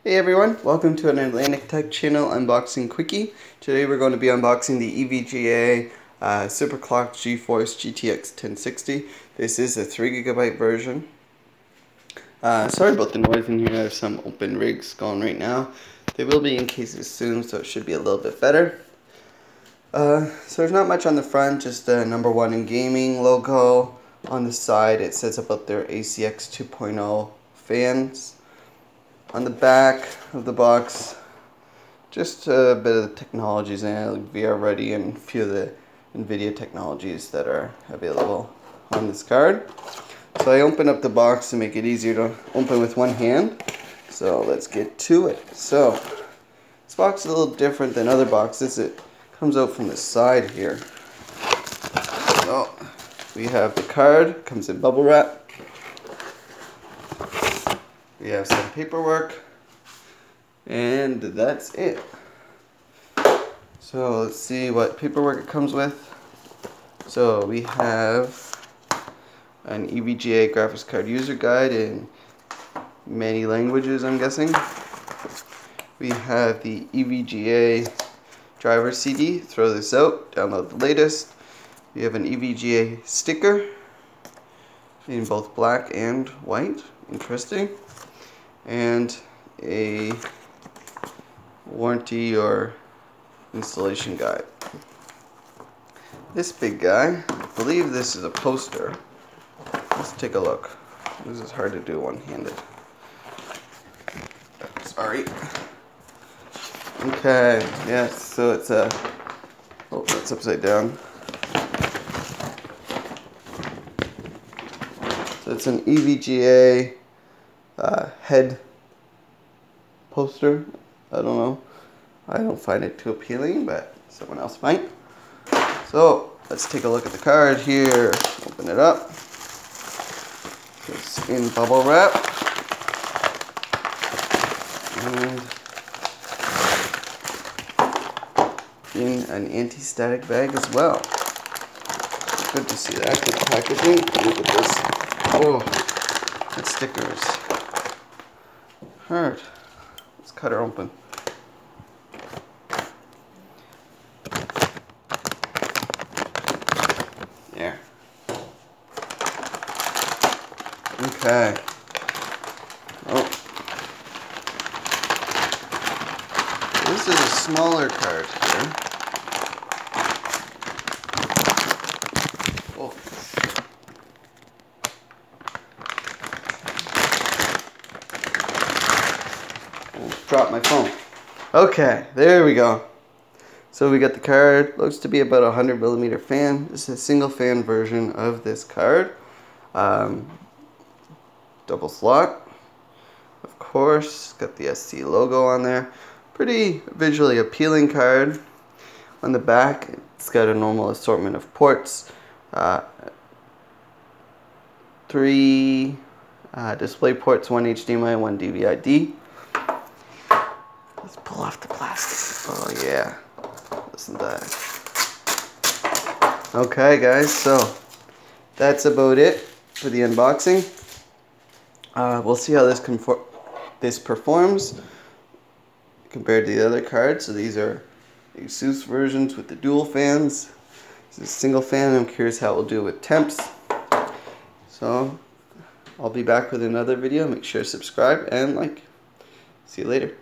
Hey everyone, welcome to an Atlantic Tech Channel unboxing quickie. Today we're going to be unboxing the EVGA Superclocked GeForce GTX 1060. This is a 3GB version. Sorry about the noise in here, I have some open rigs going right now. They will be in cases soon, so it should be a little bit better. So there's not much on the front, just the #1 in gaming logo. On the side it says about their ACX 2.0 fans. On the back of the box, just a bit of the technologies in it, like VR Ready and a few of the Nvidia technologies that are available on this card. So I opened up the box to make it easier to open with one hand. So let's get to it. So this box is a little different than other boxes. It comes out from the side here. So we have the card, comes in bubble wrap. We have some paperwork, and that's it. So let's see what paperwork it comes with. So we have an EVGA graphics card user guide in many languages, I'm guessing. We have the EVGA driver CD, throw this out, download the latest. We have an EVGA sticker in both black and white, interesting. And a warranty or installation guide. This big guy, I believe this is a poster. Let's take a look. This is hard to do one-handed. Sorry. Okay, yes, so it's a, oh, that's upside down. So it's an EVGA head poster. I don't know. I don't find it too appealing, but someone else might. So let's take a look at the card here. Open it up. It's in bubble wrap. And in an anti-static bag as well. Good to see that. Good packaging. Look at this. Oh, that stickers. Alright, let's cut her open. There. Okay. Oh. This is a smaller card here. Oh. Drop my phone. Okay, there we go. So we got the card. Looks to be about a 100mm fan. This is a single fan version of this card. Double slot. Of course, got the SC logo on there. Pretty visually appealing card. On the back, it's got a normal assortment of ports. 3 display ports, 1 HDMI, 1 DVI-D. Let's pull off the plastic. Oh yeah, listen to that. Okay guys, so that's about it for the unboxing. We'll see how this performs compared to the other cards. So these are ASUS versions with the dual fans. This is a single fan. I'm curious how it will do with temps. So I'll be back with another video. Make sure to subscribe and like. See you later.